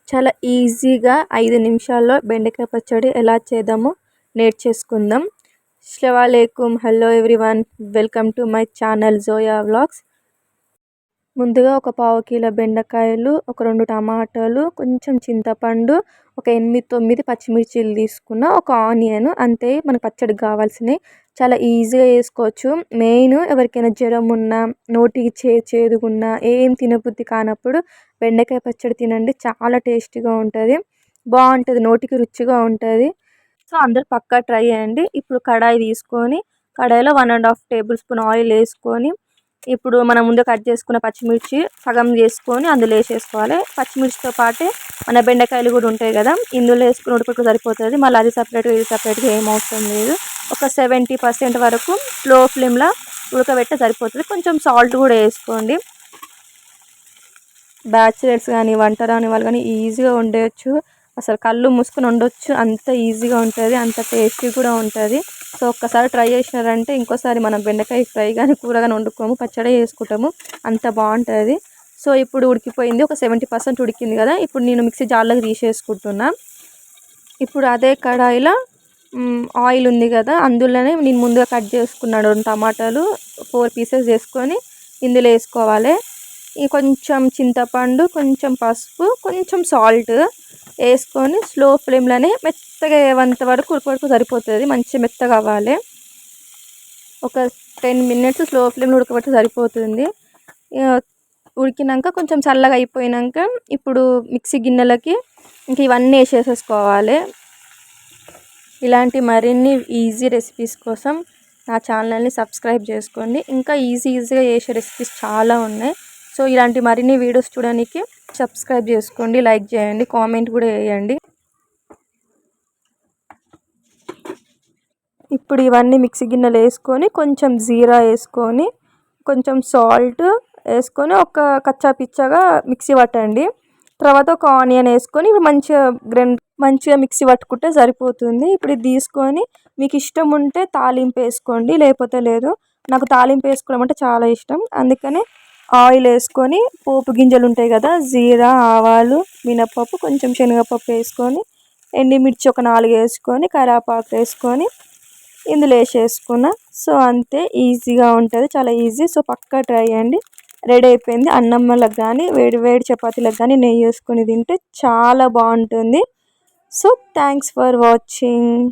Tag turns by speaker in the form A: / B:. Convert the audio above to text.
A: చాలా ఈజీగా 5 నిమిషాల్లో బెండకాయ పచ్చడి ఎలా చేద్దామో నేర్చేసుకుందాం. అస్సలాముఅలైకుం. Hello everyone, welcome to my channel Zoya vlogs. ముందుగా ఒక పావు కిలో బెండకాయలు, ఒక 2 టమాటాలు, కొంచెం చింతపండు, ఒక 8-9 పచ్చిమిర్చీలు తీసుకున్న, ఒక ఆనియన్, అంతే మన పచ్చడికి కావాల్సినవి. చాలా ఈజీగా చేసుకోవచ్చు. మెయిన్ ఎవరికైనా జ్వరం ఉన్నా, నోటికి చేదుగున్నా, ఏం తినబుద్ధి కానప్పుడు బెండకాయ పచ్చడి తినండి. చాలా టేస్టీగా ఉంటుంది, బాగుంటుంది, నోటికి రుచిగా ఉంటుంది. సో అందరు పక్కా ట్రై చేయండి. ఇప్పుడు కడాయి తీసుకొని, కడాయిలో 1.5 టేబుల్ స్పూన్ ఆయిల్ వేసుకొని, ఇప్పుడు మనం ముందు కట్ చేసుకున్న పచ్చిమిర్చి సగం చేసుకొని అందులో వేసేసుకోవాలి. పచ్చిమిర్చితో పాటే మన బెండకాయలు కూడా ఉంటాయి కదా, ఇందులో వేసుకుని ఉడకకు సరిపోతుంది. మళ్ళీ అది సపరేట్గా ఇది సపరేట్గా ఏం అవసరం లేదు. ఒక 70% వరకు స్లో ఫ్లేమ్లో ఉడకబెట్టే సరిపోతుంది. కొంచెం సాల్ట్ కూడా వేసుకోండి. బ్యాచిలర్స్ కానీ వంట రాని వాళ్ళు కానీ ఈజీగా వండేయచ్చు. అసలు కళ్ళు మూసుకొని వండొచ్చు, అంత ఈజీగా ఉంటుంది, అంత టేస్టీ కూడా ఉంటుంది. సో ఒక్కసారి ట్రై చేసినారంటే ఇంకోసారి మనం బెండకాయ ఫ్రై కానీ కూర కానీ వండుకోము, పచ్చడి చేసుకుంటాము, అంత బాగుంటుంది. సో ఇప్పుడు ఉడికిపోయింది, ఒక 70% ఉడికింది కదా. ఇప్పుడు నేను మిక్సీ జార్లోకి తీసేసుకుంటున్నా. ఇప్పుడు అదే కడాయిలో ఆయిల్ ఉంది కదా, అందులోనే నేను ముందుగా కట్ చేసుకున్నాను టమాటాలు 4 పీసెస్ చేసుకొని ఇందులో వేసుకోవాలి. కొంచెం చింతపండు, కొంచెం పసుపు, కొంచెం సాల్ట్ వేసుకొని స్లో ఫ్లేమ్లోనే మెత్తగా అయ్యేంత వరకు ఉడకవరకు సరిపోతుంది. మంచిగా మెత్తగా అవ్వాలి. ఒక 10 మినిట్స్ స్లో ఫ్లేమ్లో ఉడకబెడితే సరిపోతుంది. ఉడికినాక కొంచెం చల్లగా అయిపోయినాక ఇప్పుడు మిక్సీ గిన్నెలకి ఇంక ఇవన్నీ వేసేసుకోవాలి. ఇలాంటి మరిన్ని ఈజీ రెసిపీస్ కోసం నా ఛానల్ని సబ్స్క్రైబ్ చేసుకోండి. ఇంకా ఈజీగా చేసే రెసిపీస్ చాలా ఉన్నాయి. సో ఇలాంటి మరిన్ని వీడియోస్ చూడడానికి సబ్స్క్రైబ్ చేసుకోండి, లైక్ చేయండి, కామెంట్ కూడా చేయండి. ఇప్పుడు ఇవన్నీ మిక్సీ గిన్నెలు వేసుకొని కొంచెం జీరా వేసుకొని కొంచెం సాల్ట్ వేసుకొని ఒక కచ్చా పిచ్చగా మిక్సీ పట్టండి. తర్వాత ఒక ఆనియన్ వేసుకొని మంచిగా మిక్సీ పట్టుకుంటే సరిపోతుంది. ఇప్పుడు ఇది తీసుకొని మీకు ఇష్టం ఉంటే తాలింపు వేసుకోండి, లేకపోతే లేదు. నాకు తాలింపు వేసుకోవడం అంటే చాలా ఇష్టం, అందుకనే ఆయిల్ వేసుకొని పోపు గింజలు ఉంటాయి కదా, జీరా, ఆవాలు, మినపప్పు, కొంచెం శనగపప్పు వేసుకొని, ఎండుమిర్చి ఒక 4 వేసుకొని, కరివేపాకు వేసుకొని ఇందులో వేసేసుకున్న. సో అంతే, ఈజీగా ఉంటుంది, చాలా ఈజీ. సో పక్కా ట్రై చేయండి. రెడీ అయిపోయింది. అన్నంలకు కానీ వేడి వేడి చపాతీలకు కానీ నెయ్యి వేసుకొని తింటే చాలా బాగుంటుంది. So thanks for watching.